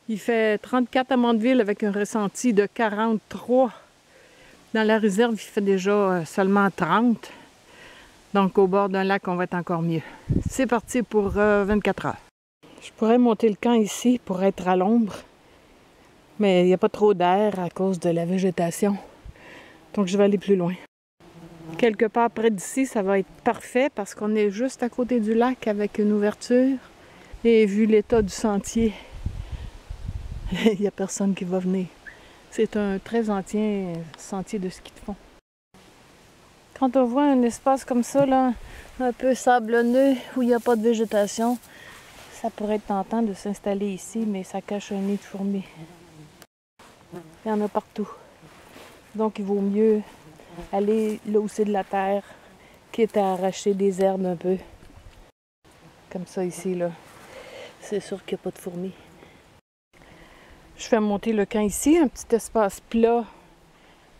Il fait 34 à Mandeville avec un ressenti de 43. Dans la réserve, il fait déjà seulement 30. Donc au bord d'un lac, on va être encore mieux. C'est parti pour 24 heures. Je pourrais monter le camp ici pour être à l'ombre, mais il n'y a pas trop d'air à cause de la végétation. Donc je vais aller plus loin. Quelque part près d'ici, ça va être parfait parce qu'on est juste à côté du lac avec une ouverture. Et vu l'état du sentier, il n'y a personne qui va venir. C'est un très ancien sentier de ski de fond. Quand on voit un espace comme ça, là, un peu sablonneux, où il n'y a pas de végétation, ça pourrait être tentant de s'installer ici, mais ça cache un nid de fourmis. Il y en a partout. Donc il vaut mieux aller là où c'est de la terre, quitte à arracher des herbes un peu. Comme ça ici, là. C'est sûr qu'il n'y a pas de fourmis. Je fais monter le camp ici, un petit espace plat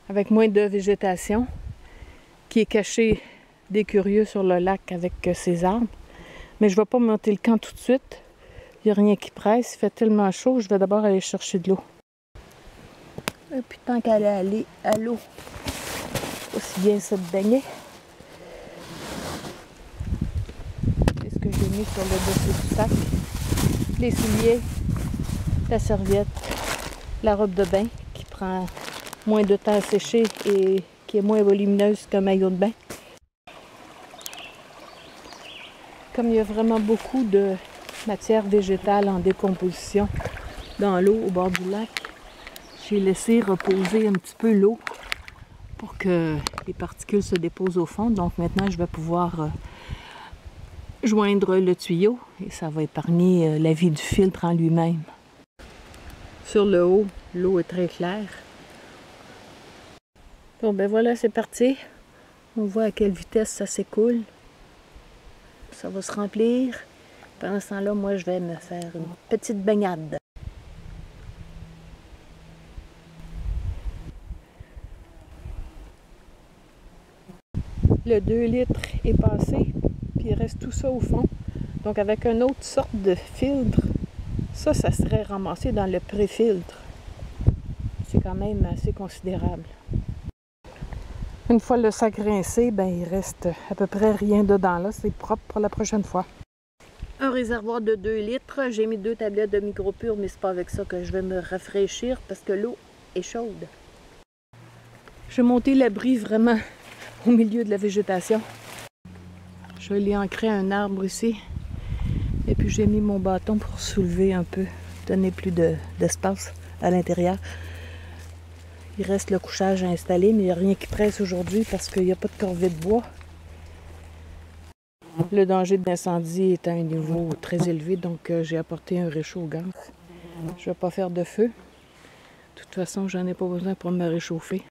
avec moins de végétation qui est caché des curieux sur le lac avec ses arbres. Mais je ne vais pas monter le camp tout de suite. Il n'y a rien qui presse. Il fait tellement chaud, je vais d'abord aller chercher de l'eau. Et puis tant qu'elle est allée à l'eau, aussi bien se baigner. C'est ce que j'ai mis sur le dessus du sac. Les souliers, la serviette, la robe de bain qui prend moins de temps à sécher et qui est moins volumineuse qu'un maillot de bain. Comme il y a vraiment beaucoup de matière végétale en décomposition dans l'eau au bord du lac, j'ai laissé reposer un petit peu l'eau pour que les particules se déposent au fond. Donc maintenant, je vais pouvoir joindre le tuyau et ça va épargner la vie du filtre en lui-même. Sur le haut, l'eau est très claire. Bon, ben voilà, c'est parti. On voit à quelle vitesse ça s'écoule. Ça va se remplir. Pendant ce temps-là, moi, je vais me faire une petite baignade. Le 2 litres est passé, puis il reste tout ça au fond. Donc avec une autre sorte de filtre, ça serait ramassé dans le pré-filtre. C'est quand même assez considérable. Une fois le sac rincé, ben, il reste à peu près rien dedans là. C'est propre pour la prochaine fois. Un réservoir de 2 litres. J'ai mis 2 tablettes de micro-pur, mais c'est pas avec ça que je vais me rafraîchir parce que l'eau est chaude. Je vais monter l'abri vraiment au milieu de la végétation. Je vais aller ancrer un arbre ici. Et puis j'ai mis mon bâton pour soulever un peu, donner plus d'espace à l'intérieur. Il reste le couchage à installer, mais il n'y a rien qui presse aujourd'hui parce qu'il n'y a pas de corvée de bois. Le danger d'incendie est à un niveau très élevé, donc j'ai apporté un réchaud au gaz. Je ne vais pas faire de feu. De toute façon, j'en ai pas besoin pour me réchauffer.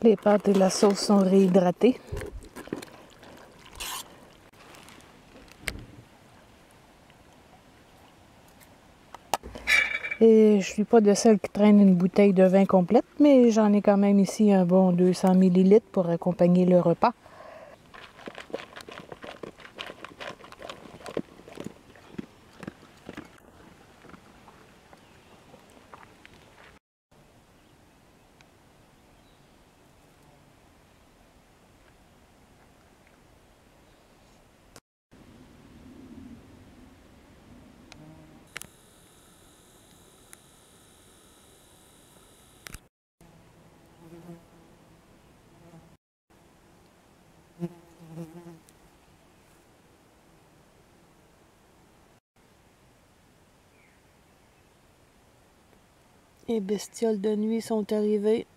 Les pâtes et la sauce sont réhydratées. Et je suis pas de celle qui traîne une bouteille de vin complète, mais j'en ai quand même ici un bon 200 ml pour accompagner le repas. Les bestioles de nuit sont arrivées.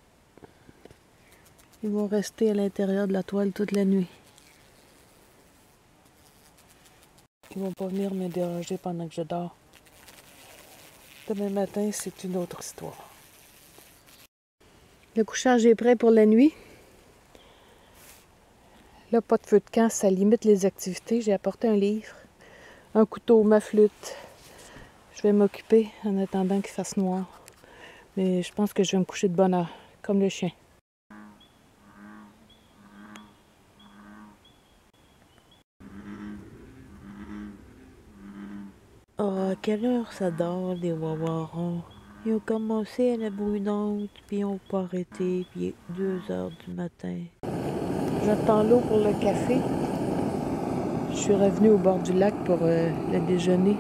Ils vont rester à l'intérieur de la toile toute la nuit. Ils vont pas venir me déranger pendant que je dors. Demain matin, c'est une autre histoire. Le couchage est prêt pour la nuit. Là, pas de feu de camp, ça limite les activités. J'ai apporté un livre, un couteau, ma flûte. Je vais m'occuper en attendant qu'il fasse noir. Mais je pense que je vais me coucher de bonne heure, comme le chien. Oh, à quelle heure ça dort, les wawarons? Ils ont commencé à la brunante, puis ils n'ont pas arrêté, puis il est 2 heures du matin. J'attends l'eau pour le café. Je suis revenue au bord du lac pour le déjeuner.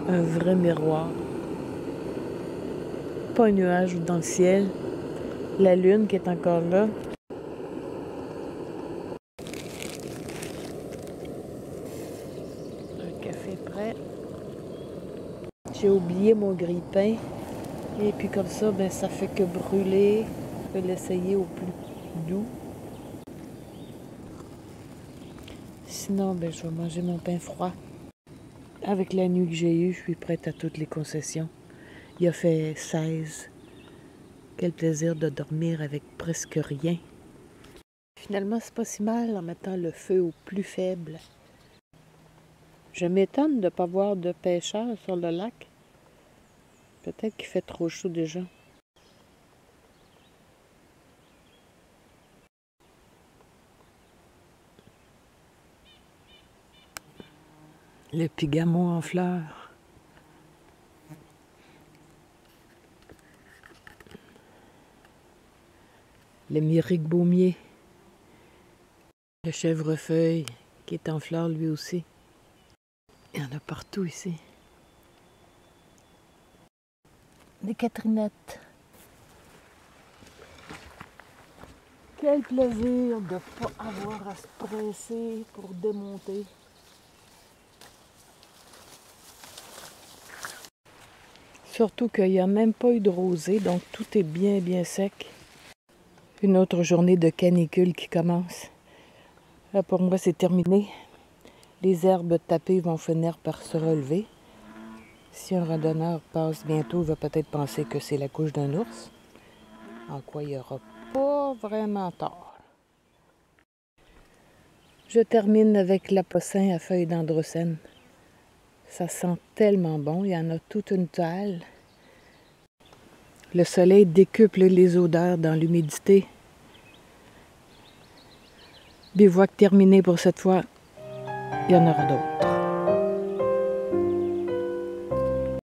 Un vrai miroir. Pas un nuage dans le ciel. La lune qui est encore là. Un café prêt. J'ai oublié mon grille-pain. Et puis comme ça, ben, ça fait que brûler. Je vais l'essayer au plus doux. Sinon, ben, je vais manger mon pain froid. Avec la nuit que j'ai eue, je suis prête à toutes les concessions. Il a fait 16. Quel plaisir de dormir avec presque rien. Finalement, c'est pas si mal en mettant le feu au plus faible. Je m'étonne de ne pas voir de pêcheurs sur le lac. Peut-être qu'il fait trop chaud déjà. Le pigamo en fleurs. Le myrique baumier. Le chèvrefeuille qui est en fleurs lui aussi. Il y en a partout ici. Des catherinettes. Quel plaisir de ne pas avoir à se presser pour démonter. Surtout qu'il n'y a même pas eu de rosée, donc tout est bien, bien sec. Une autre journée de canicule qui commence. Là, pour moi, c'est terminé. Les herbes tapées vont finir par se relever. Si un randonneur passe bientôt, il va peut-être penser que c'est la couche d'un ours. En quoi il n'y aura pas vraiment tort. Je termine avec l'apocin à feuilles d'androcène. Ça sent tellement bon, il y en a toute une toile. Le soleil décuple les odeurs dans l'humidité. Bivouac terminé pour cette fois. Il y en aura d'autres.